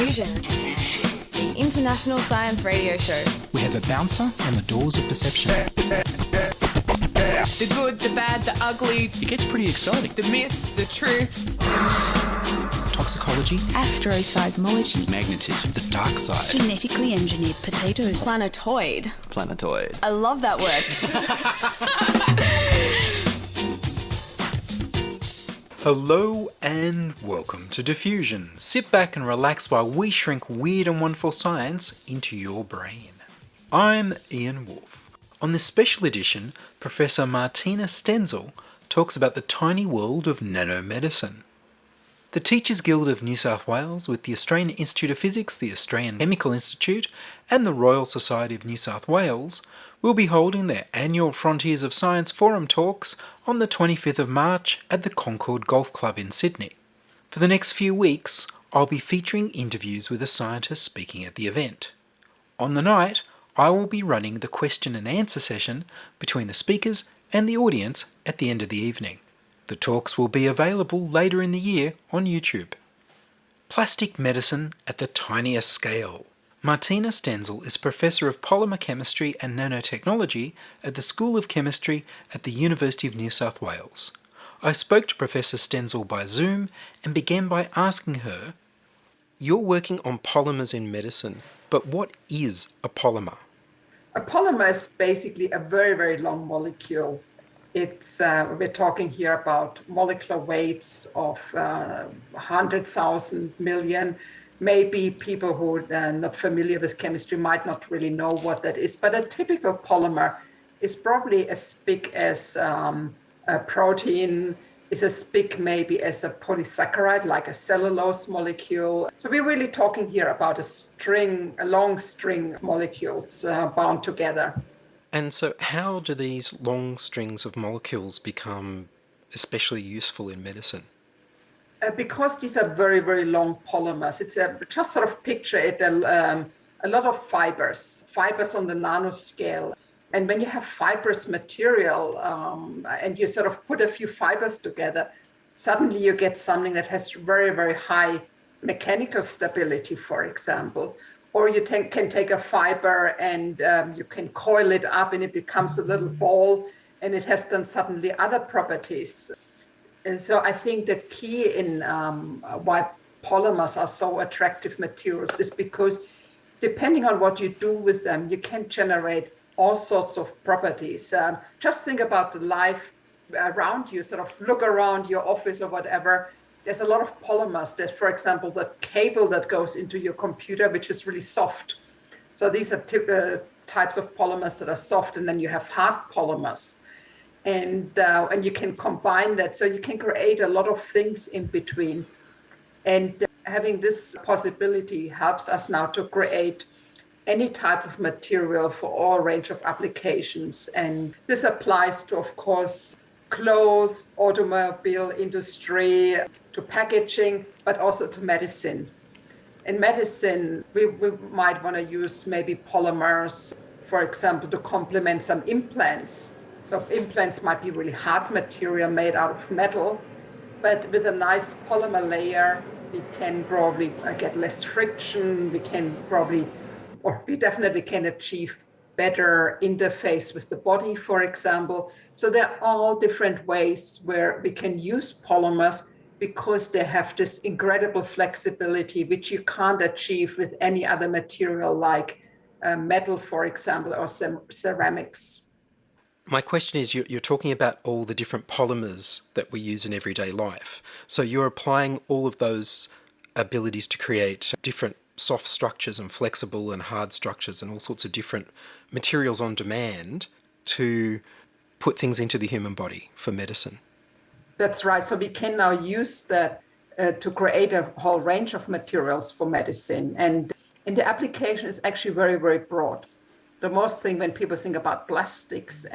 Diffusion, the international science radio show. We have a bouncer on the doors of perception. The good, the bad, the ugly. It gets pretty exciting. The myths, the truths. Toxicology. Astroseismology. Magnetism. The dark side. Genetically engineered potatoes. Planetoid. Planetoid. I love that word. Hello and welcome to Diffusion. Sit back and relax while we shrink weird and wonderful science into your brain. I'm Ian Woolf. On this special edition, Professor Martina Stenzel talks about the tiny world of nanomedicine. The Teachers Guild of New South Wales, with the Australian Institute of Physics, the Australian Chemical Institute and the Royal Society of New South Wales will be holding their annual Frontiers of Science Forum talks on the 25th of March at the Concord Golf Club in Sydney. For the next few weeks, I'll be featuring interviews with a scientist speaking at the event. On the night, I will be running the question and answer session between the speakers and the audience at the end of the evening. The talks will be available later in the year on YouTube. Plastic medicine at the tiniest scale. Martina Stenzel is Professor of Polymer Chemistry and Nanotechnology at the School of Chemistry at the University of New South Wales. I spoke to Professor Stenzel by Zoom and began by asking her, "You're working on polymers in medicine, but what is a polymer?" A polymer is basically a very, very long molecule. We're talking here about molecular weights of 100,000 million. Maybe people who are not familiar with chemistry might not really know what that is, but a typical polymer is probably as big as a protein, is as big maybe as a polysaccharide, like a cellulose molecule. So we're really talking here about a long string of molecules bound together. And so how do these long strings of molecules become especially useful in medicine? Because these are very, very long polymers. Just sort of picture it, a lot of fibers on the nanoscale. And when you have fibrous material and you sort of put a few fibers together, suddenly you get something that has very, very high mechanical stability, for example. Or you can take a fiber and you can coil it up and it becomes a little ball and it has then suddenly other properties. And so I think the key in why polymers are so attractive materials is because depending on what you do with them, you can generate all sorts of properties. Just think about the life around you, sort of look around your office or whatever. There's a lot of polymers. There's, for example, the cable that goes into your computer, which is really soft. So these are types of polymers that are soft, and then you have hard polymers. And you can combine that. So you can create a lot of things in between. And having this possibility helps us now to create any type of material for all range of applications. And this applies to, of course, clothes, automobile industry, to packaging, but also to medicine. In medicine, we might want to use maybe polymers, for example, to complement some implants. So implants might be really hard material made out of metal, but with a nice polymer layer, we can probably get less friction. We definitely can achieve better interface with the body, for example. So there are all different ways where we can use polymers because they have this incredible flexibility, which you can't achieve with any other material like metal, for example, or ceramics. My question is, you're talking about all the different polymers that we use in everyday life. So you're applying all of those abilities to create different soft structures and flexible and hard structures and all sorts of different materials on demand to put things into the human body for medicine. That's right. So we can now use that to create a whole range of materials for medicine. And the application is actually very, very broad. The most thing when people think about plastics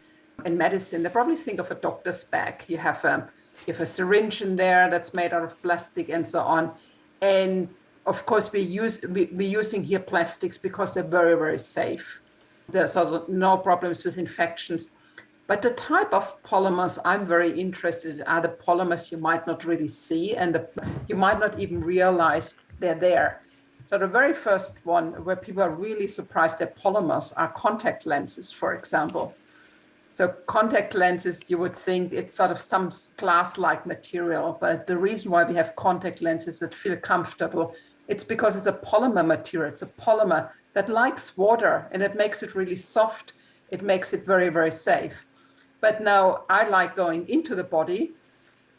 in medicine, they probably think of a doctor's bag. You have a syringe in there that's made out of plastic and so on. And of course, we're using here plastics because they're very, very safe. There's no problems with infections. But the type of polymers I'm very interested in are the polymers you might not really see and you might not even realize they're there. So the very first one where people are really surprised at polymers are contact lenses, for example. So contact lenses, you would think it's sort of some glass-like material, but the reason why we have contact lenses that feel comfortable, it's because it's a polymer material. It's a polymer that likes water, and it makes it really soft. It makes it very, very safe. But now I like going into the body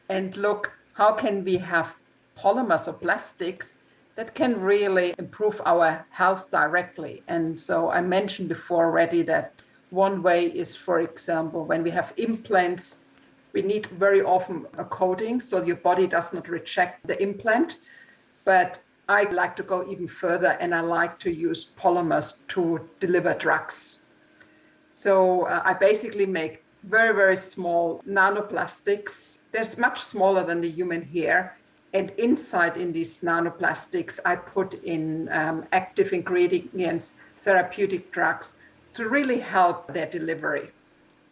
and look, how can we have polymers or plastics that can really improve our health directly? And so I mentioned before already that one way is, for example, when we have implants, we need very often a coating so your body does not reject the implant. But I like to go even further, and I like to use polymers to deliver drugs. So I basically make very, very small nanoplastics. They're much smaller than the human hair. And inside in these nanoplastics, I put in active ingredients, therapeutic drugs to really help their delivery.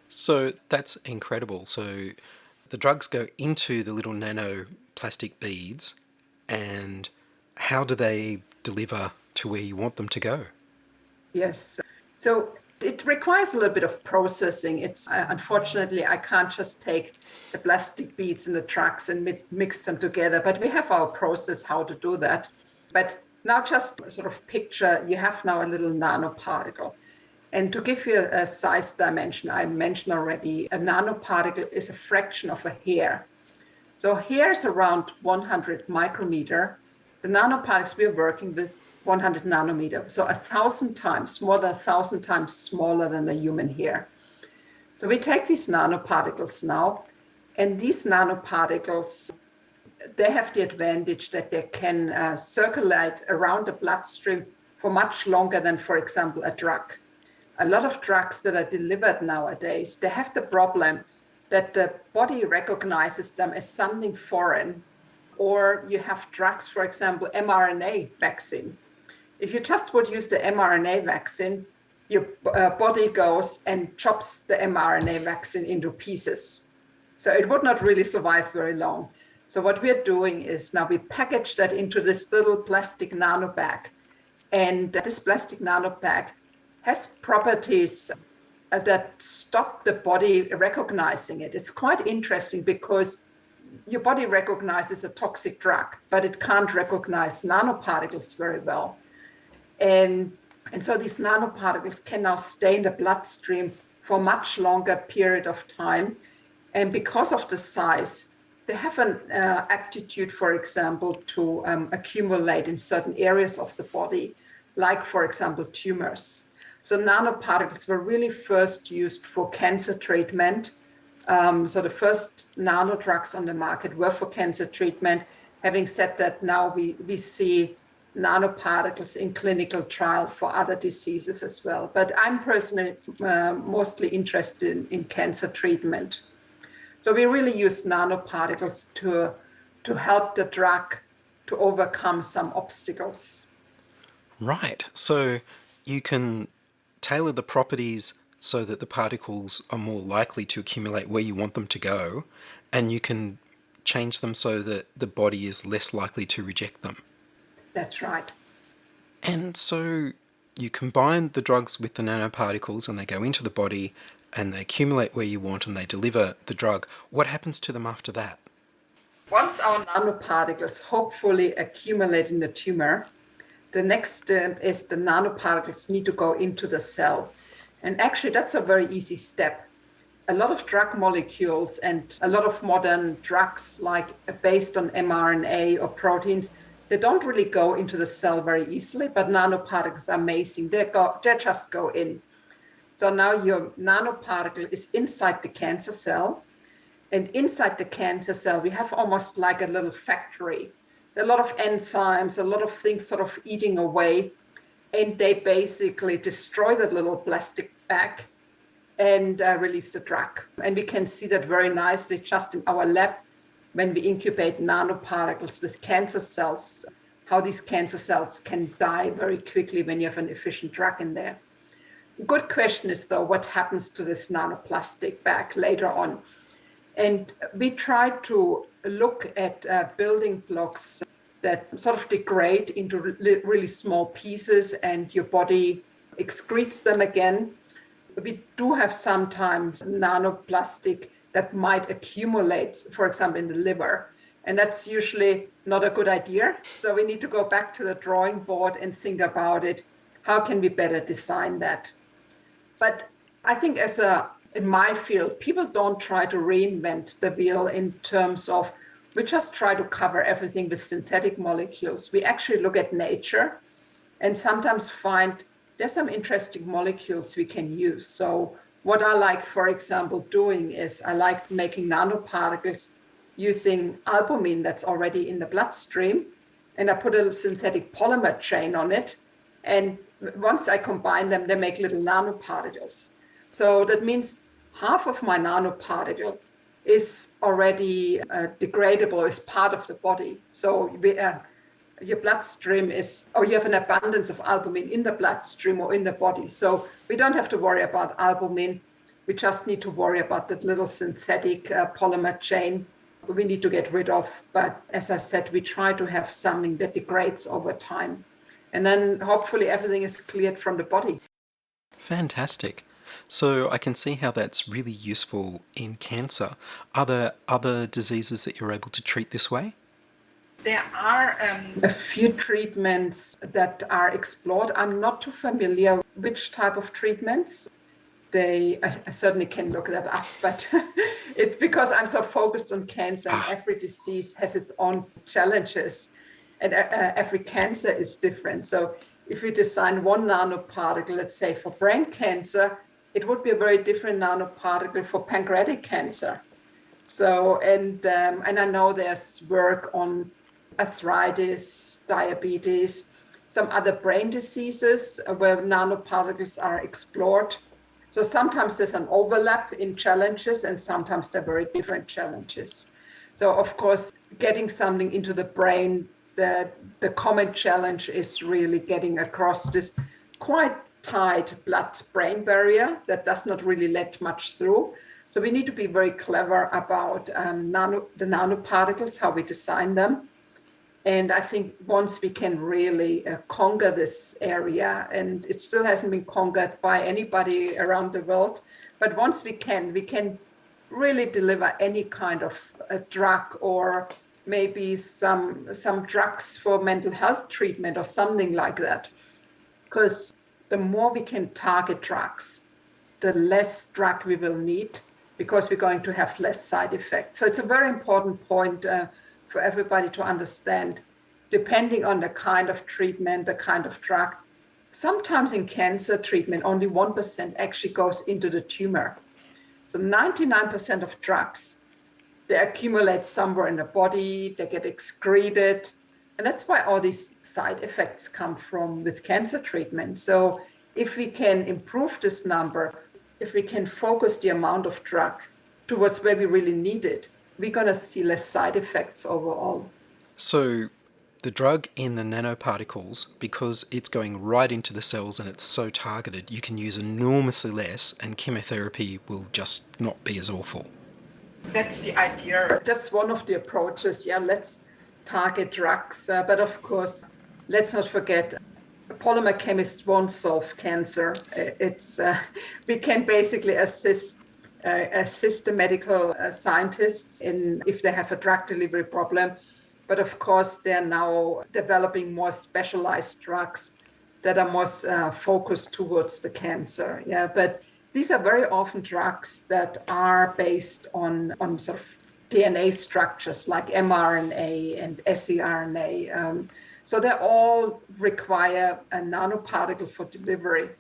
So that's incredible. So the drugs go into the little nanoplastic beads, and how do they deliver to where you want them to go? Yes. So it requires a little bit of processing. It's unfortunately, I can't just take the plastic beads in the drugs and mix them together, but we have our process how to do that. But now just sort of picture, you have now a little nanoparticle. And to give you a size dimension, I mentioned already, a nanoparticle is a fraction of a hair. So hair is around 100 micrometer. The nanoparticles we're working with 100 nanometer, so 1,000 times, more than 1,000 times smaller than the human hair. So we take these nanoparticles now, and these nanoparticles, they have the advantage that they can circulate around the bloodstream for much longer than, for example, a drug. A lot of drugs that are delivered nowadays, they have the problem that the body recognizes them as something foreign, or you have drugs, for example, mRNA vaccine. If you just would use the mRNA vaccine, your body goes and chops the mRNA vaccine into pieces. So it would not really survive very long. So what we're doing is now we package that into this little plastic nano bag. And this plastic nano bag has properties that stop the body recognizing it. It's quite interesting because your body recognizes a toxic drug, but it can't recognize nanoparticles very well. And so these nanoparticles can now stay in the bloodstream for a much longer period of time. And because of the size, they have an aptitude, for example, to accumulate in certain areas of the body, like, for example, tumors. So nanoparticles were really first used for cancer treatment. So the first nano drugs on the market were for cancer treatment. Having said that, now we see nanoparticles in clinical trial for other diseases as well. But I'm personally mostly interested in cancer treatment. So we really use nanoparticles to help the drug to overcome some obstacles. Right. So you can tailor the properties so that the particles are more likely to accumulate where you want them to go, and you can change them so that the body is less likely to reject them. That's right. And so you combine the drugs with the nanoparticles and they go into the body and they accumulate where you want and they deliver the drug. What happens to them after that? Once our nanoparticles hopefully accumulate in the tumor, the next step is the nanoparticles need to go into the cell. And actually, that's a very easy step. A lot of drug molecules and a lot of modern drugs, like based on mRNA or proteins, they don't really go into the cell very easily, but nanoparticles are amazing. They just go in. So now your nanoparticle is inside the cancer cell. And inside the cancer cell, we have almost like a little factory. A lot of enzymes, a lot of things sort of eating away. And they basically destroy that little plastic bag and release the drug. And we can see that very nicely just in our lab when we incubate nanoparticles with cancer cells, how these cancer cells can die very quickly when you have an efficient drug in there. Good question is, though, what happens to this nanoplastic bag later on? And we try to look at building blocks that sort of degrade into really small pieces and your body excretes them again. We do have sometimes nanoplastic that might accumulate, for example, in the liver. And that's usually not a good idea. So we need to go back to the drawing board and think about it. How can we better design that? But I think in my field, people don't try to reinvent the wheel in terms of, we just try to cover everything with synthetic molecules. We actually look at nature and sometimes find there's some interesting molecules we can use. So what I like, for example, doing is I like making nanoparticles using albumin that's already in the bloodstream. And I put a synthetic polymer chain on it. And once I combine them, they make little nanoparticles. So that means half of my nanoparticle is already degradable as part of the body. So your bloodstream you have an abundance of albumin in the bloodstream or in the body. So we don't have to worry about albumin. We just need to worry about that little synthetic polymer chain we need to get rid of. But as I said, we try to have something that degrades over time. And then hopefully everything is cleared from the body. Fantastic. So I can see how that's really useful in cancer. Are there other diseases that you're able to treat this way? There are a few treatments that are explored. I'm not too familiar which type of treatments. I certainly can look that up, but it's because I'm so focused on cancer and every disease has its own challenges and every cancer is different. So if we design one nanoparticle, let's say for brain cancer, it would be a very different nanoparticle for pancreatic cancer. So, and I know there's work on arthritis, diabetes, some other brain diseases where nanoparticles are explored. So sometimes there's an overlap in challenges and sometimes they're very different challenges. So of course, getting something into the brain, the common challenge is really getting across this quite tight blood-brain barrier that does not really let much through. So we need to be very clever about the nanoparticles, how we design them. And I think once we can really conquer this area, and it still hasn't been conquered by anybody around the world, but once we can really deliver any kind of a drug or maybe some drugs for mental health treatment or something like that. Because the more we can target drugs, the less drug we will need because we're going to have less side effects. So it's a very important point for everybody to understand, depending on the kind of treatment, the kind of drug. Sometimes in cancer treatment, only 1% actually goes into the tumor. So 99% of drugs, they accumulate somewhere in the body, they get excreted. And that's why all these side effects come from with cancer treatment. So if we can improve this number, if we can focus the amount of drug towards where we really need it, we're going to see less side effects overall. So the drug in the nanoparticles, because it's going right into the cells and it's so targeted, you can use enormously less and chemotherapy will just not be as awful. That's the idea. That's one of the approaches. Yeah, let's target drugs. But of course, let's not forget, a polymer chemist won't solve cancer. We can basically assist the medical scientists in if they have a drug delivery problem. But of course, they're now developing more specialized drugs that are more focused towards the cancer. Yeah, but these are very often drugs that are based on sort of DNA structures like mRNA and siRNA. So they all require a nanoparticle for delivery.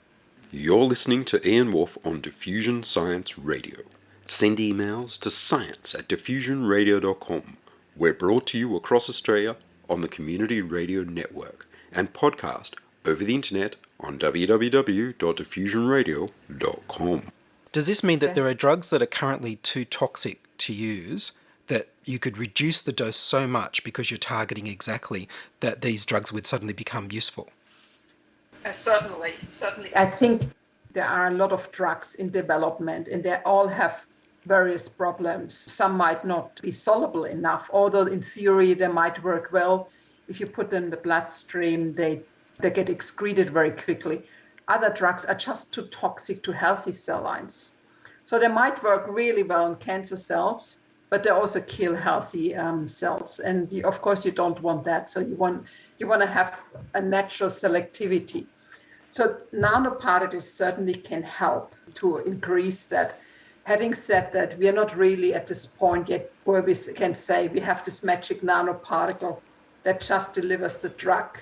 You're listening to Ian Woolf on Diffusion Science Radio. Send emails to science@diffusionradio.com. We're brought to you across Australia on the Community Radio Network and podcast over the internet on www.diffusionradio.com. Does this mean that there are drugs that are currently too toxic to use that you could reduce the dose so much because you're targeting exactly that these drugs would suddenly become useful? Certainly. I think there are a lot of drugs in development and they all have various problems. Some might not be soluble enough, although in theory they might work well. if you put them in the bloodstream, they get excreted very quickly. Other drugs are just too toxic to healthy cell lines. So they might work really well on cancer cells, but they also kill healthy cells. And of course, you don't want that. So you want to have a natural selectivity. So nanoparticles certainly can help to increase that. Having said that, we are not really at this point yet where we can say we have this magic nanoparticle that just delivers the drug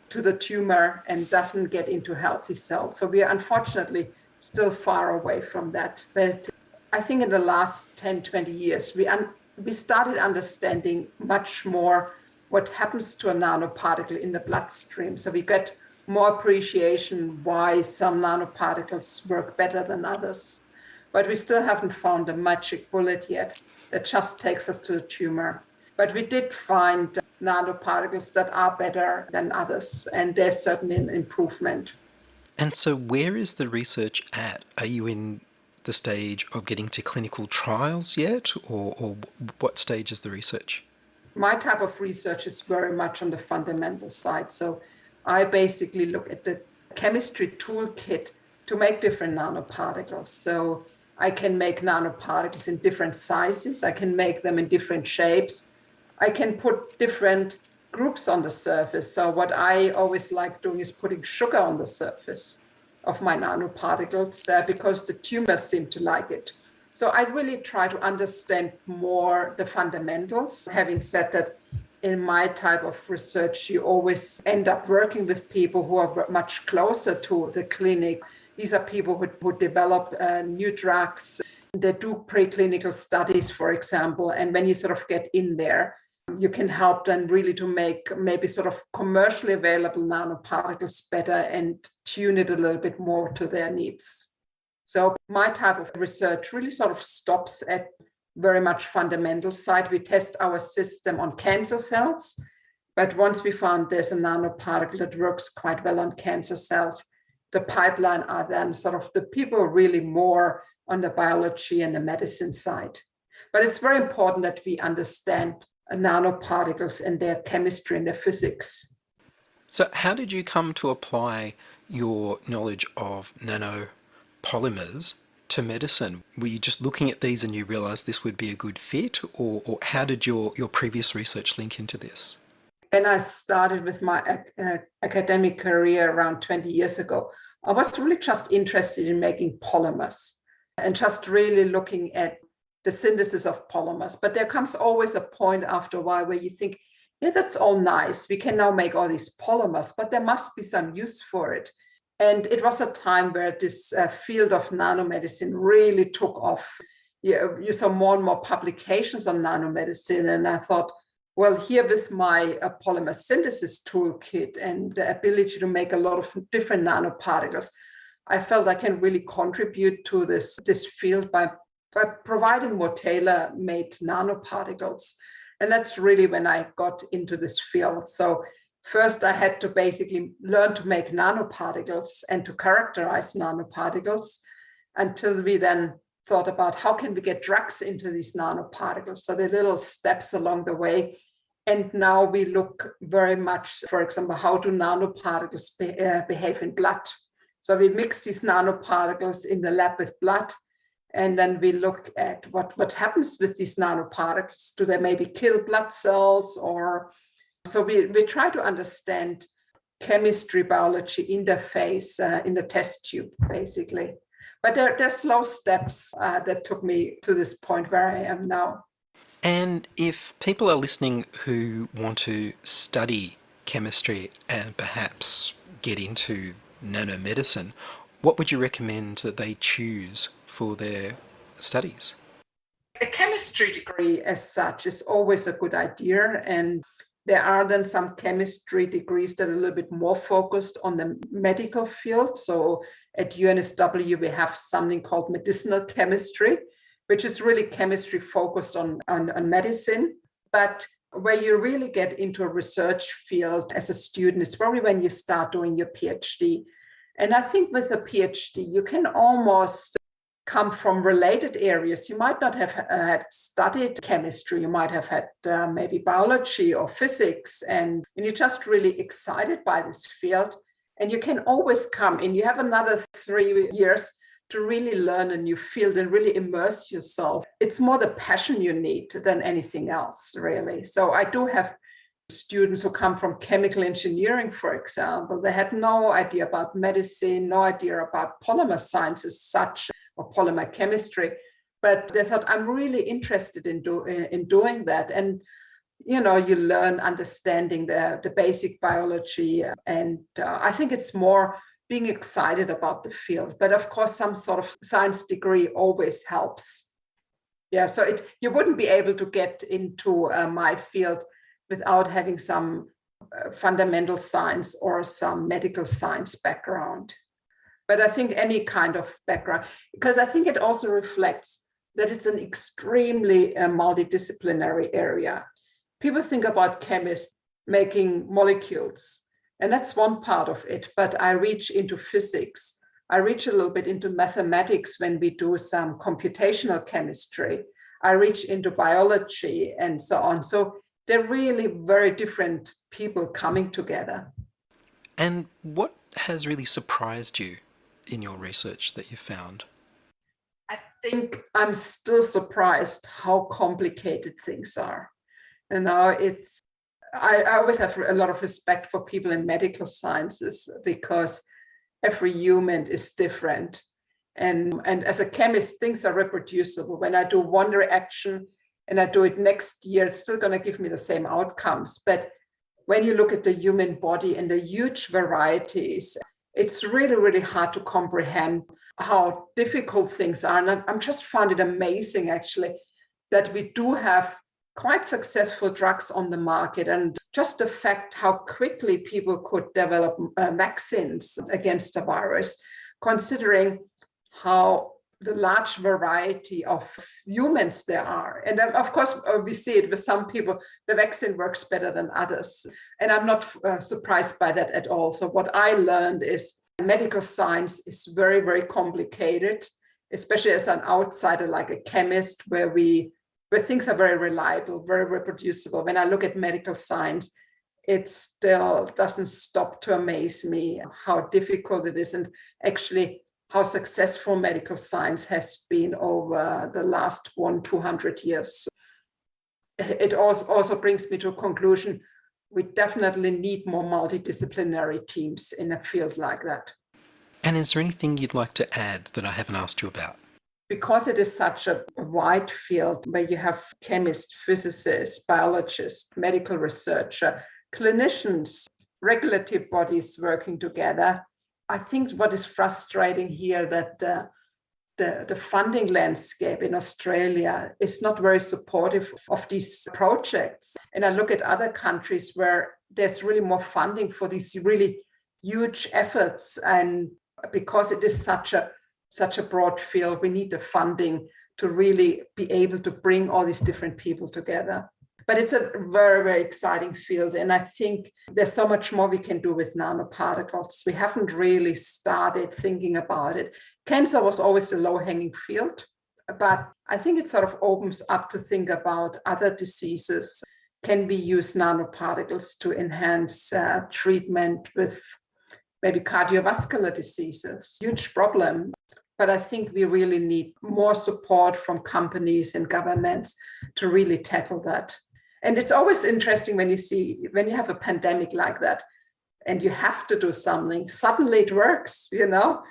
to the tumor and doesn't get into healthy cells. So we are unfortunately still far away from that. But I think in the last 10, 20 years, we started understanding much more what happens to a nanoparticle in the bloodstream. So we get more appreciation why some nanoparticles work better than others. But we still haven't found a magic bullet yet that just takes us to the tumor. But we did find nanoparticles that are better than others, and there's certainly an improvement. And so where is the research at? Are you in the stage of getting to clinical trials yet, or what stage is the research? My type of research is very much on the fundamental side. So I basically look at the chemistry toolkit to make different nanoparticles. So I can make nanoparticles in different sizes. I can make them in different shapes. I can put different groups on the surface. So what I always like doing is putting sugar on the surface of my nanoparticles because the tumors seem to like it. So I really try to understand more the fundamentals. Having said that, in my type of research, you always end up working with people who are much closer to the clinic. These are people who develop new drugs. They do preclinical studies, for example. And when you sort of get in there, you can help them really to make maybe sort of commercially available nanoparticles better and tune it a little bit more to their needs. So my type of research really sort of stops at very much fundamental side. We test our system on cancer cells, but once we found there's a nanoparticle that works quite well on cancer cells, the pipeline are then sort of the people really more on the biology and the medicine side. But it's very important that we understand nanoparticles and their chemistry and their physics. So how did you come to apply your knowledge of nanopolymers to medicine? Were you just looking at these and you realized this would be a good fit, or how did your previous research link into this? When I started with my academic career around 20 years ago, I was really just interested in making polymers and just really looking at the synthesis of polymers. But there comes always a point after a while where you think, yeah, that's all nice. We can now make all these polymers, but there must be some use for it. And it was a time where this field of nanomedicine really took off. You saw more and more publications on nanomedicine. And I thought, well, here with my polymer synthesis toolkit and the ability to make a lot of different nanoparticles, I felt I can really contribute to this field by providing more tailor-made nanoparticles. And that's really when I got into this field. So first I had to basically learn to make nanoparticles and to characterize nanoparticles until we then thought about how can we get drugs into these nanoparticles. So the little steps along the way. And now we look very much, for example, how do nanoparticles behave in blood? So we mix these nanoparticles in the lab with blood. And then we look at what happens with these nanoparticles. Do they maybe kill blood cells? Or so we try to understand chemistry, biology interface in the test tube, basically. But there's slow steps that took me to this point where I am now. And if people are listening who want to study chemistry and perhaps get into nanomedicine, what would you recommend that they choose for their studies? A chemistry degree as such is always a good idea. And there are then some chemistry degrees that are a little bit more focused on the medical field. So at UNSW, we have something called medicinal chemistry, which is really chemistry focused on medicine. But where you really get into a research field as a student, it's probably when you start doing your PhD. And I think with a PhD, you can almost come from related areas. You might not have had studied chemistry. You might have had maybe biology or physics, and you're just really excited by this field. And you can always come in. You have another 3 years to really learn a new field and really immerse yourself. It's more the passion you need than anything else, really. So I do have students who come from chemical engineering, for example. They had no idea about medicine, no idea about polymer science as such, or polymer chemistry, but they thought, I'm really interested in doing that. And you learn understanding the basic biology, and I think it's more being excited about the field. But of course, some sort of science degree always helps. Yeah, so you wouldn't be able to get into my field without having some fundamental science or some medical science background. But I think any kind of background, because I think it also reflects that it's an extremely multidisciplinary area. People think about chemists making molecules, and that's one part of it, but I reach into physics. I reach a little bit into mathematics when we do some computational chemistry. I reach into biology and so on. So they're really very different people coming together. And what has really surprised you in your research that you found? I think I'm still surprised how complicated things are. I always have a lot of respect for people in medical sciences because every human is different. And as a chemist, things are reproducible. When I do one reaction and I do it next year, it's still going to give me the same outcomes. But when you look at the human body and the huge varieties, it's really, really hard to comprehend how difficult things are. And I'm just found it amazing, actually, that we do have quite successful drugs on the market, and just the fact how quickly people could develop vaccines against the virus, considering how the large variety of humans there are. And of course, we see it with some people, the vaccine works better than others. And I'm not surprised by that at all. So what I learned is medical science is very, very complicated, especially as an outsider like a chemist, where things are very reliable, very reproducible. When I look at medical science, it still doesn't stop to amaze me how difficult it is, and actually how successful medical science has been over the last 200 years. It also brings me to a conclusion: we definitely need more multidisciplinary teams in a field like that. And is there anything you'd like to add that I haven't asked you about? Because it is such a wide field where you have chemists, physicists, biologists, medical researcher, clinicians, regulatory bodies working together, I think what is frustrating here that the funding landscape in Australia is not very supportive of these projects. And I look at other countries where there's really more funding for these really huge efforts. And because it is such a broad field, we need the funding to really be able to bring all these different people together. But it's a very, very exciting field. And I think there's so much more we can do with nanoparticles. We haven't really started thinking about it. Cancer was always a low-hanging field, but I think it sort of opens up to think about other diseases. Can we use nanoparticles to enhance treatment with maybe cardiovascular diseases? Huge problem. But I think we really need more support from companies and governments to really tackle that. And it's always interesting when you have a pandemic like that and you have to do something, suddenly it works, You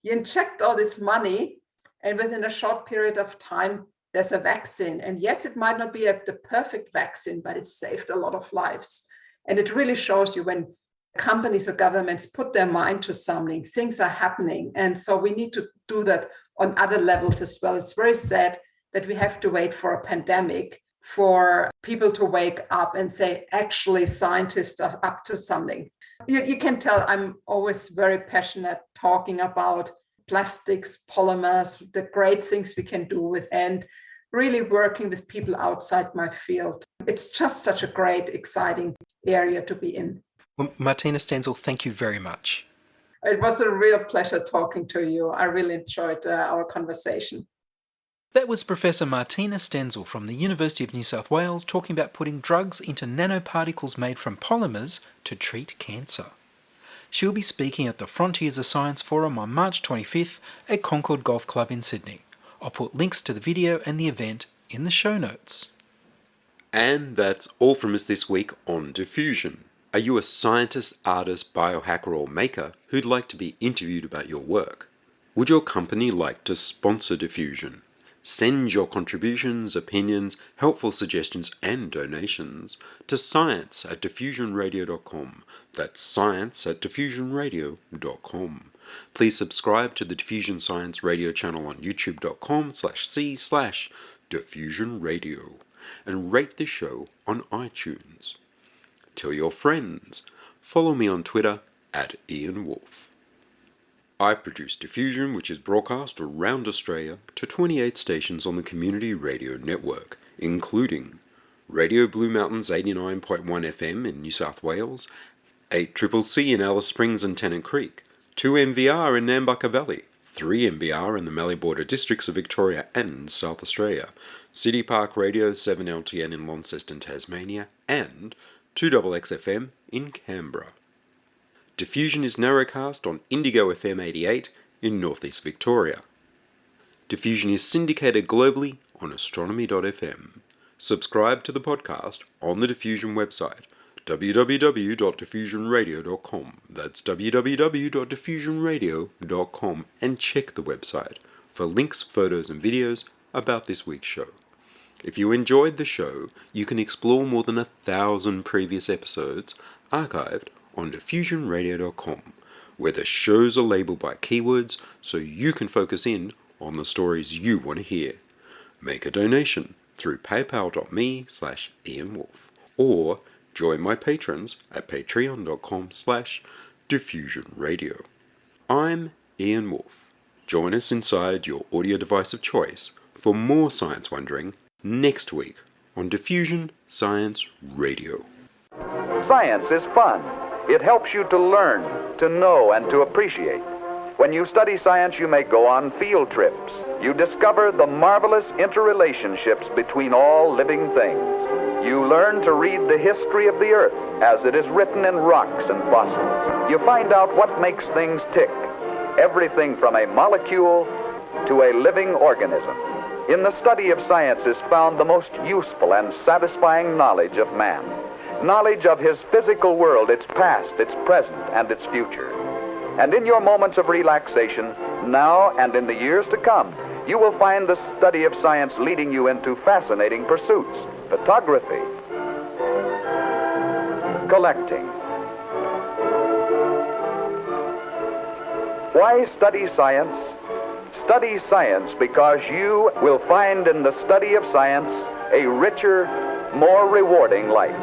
inject all this money and within a short period of time, there's a vaccine. And yes, it might not be the perfect vaccine, but it saved a lot of lives. And it really shows you when companies or governments put their mind to something, things are happening. And so we need to do that on other levels as well. It's very sad that we have to wait for a pandemic for people to wake up and say, actually, scientists are up to something. You can tell I'm always very passionate talking about plastics, polymers, the great things we can do with, and really working with people outside my field. It's just such a great, exciting area to be in. Well, Martina Stenzel, thank you very much. It was a real pleasure talking to you. I really enjoyed our conversation. That was Professor Martina Stenzel from the University of New South Wales talking about putting drugs into nanoparticles made from polymers to treat cancer. She'll be speaking at the Frontiers of Science Forum on March 25th at Concord Golf Club in Sydney. I'll put links to the video and the event in the show notes. And that's all from us this week on Diffusion. Are you a scientist, artist, biohacker or maker who'd like to be interviewed about your work? Would your company like to sponsor Diffusion? Send your contributions, opinions, helpful suggestions and donations to science@diffusionradio.com. That's science@diffusionradio.com. Please subscribe to the Diffusion Science Radio channel on youtube.com/c/diffusionradio and rate the show on iTunes. Tell your friends. Follow me on Twitter @Ian Woolf. I produce Diffusion, which is broadcast around Australia to 28 stations on the Community Radio Network, including Radio Blue Mountains 89.1 FM in New South Wales, 8CCC in Alice Springs and Tennant Creek, 2MVR in Nambucca Valley, 3MBR in the Mallee Border districts of Victoria and South Australia, City Park Radio 7LTN in Launceston, Tasmania, and 2XXFM in Canberra. Diffusion is narrowcast on Indigo FM 88 in northeast Victoria. Diffusion is syndicated globally on astronomy.fm. Subscribe to the podcast on the Diffusion website, www.diffusionradio.com. That's www.diffusionradio.com, and check the website for links, photos and videos about this week's show. If you enjoyed the show, you can explore more than 1,000 previous episodes archived on diffusionradio.com, where the shows are labelled by keywords so you can focus in on the stories you want to hear. Make a donation through paypal.me/IanWolf or join my patrons at patreon.com/diffusionradio. I'm Ian Woolf. Join us inside your audio device of choice for more science wondering next week on Diffusion Science Radio. Science is fun. It helps you to learn, to know, and to appreciate. When you study science, you may go on field trips. You discover the marvelous interrelationships between all living things. You learn to read the history of the Earth as it is written in rocks and fossils. You find out what makes things tick, everything from a molecule to a living organism. In the study of science is found the most useful and satisfying knowledge of man. Knowledge of his physical world, its past, its present, and its future. And in your moments of relaxation, now and in the years to come, you will find the study of science leading you into fascinating pursuits: photography, collecting. Why study science? Study science because you will find in the study of science a richer, more rewarding life.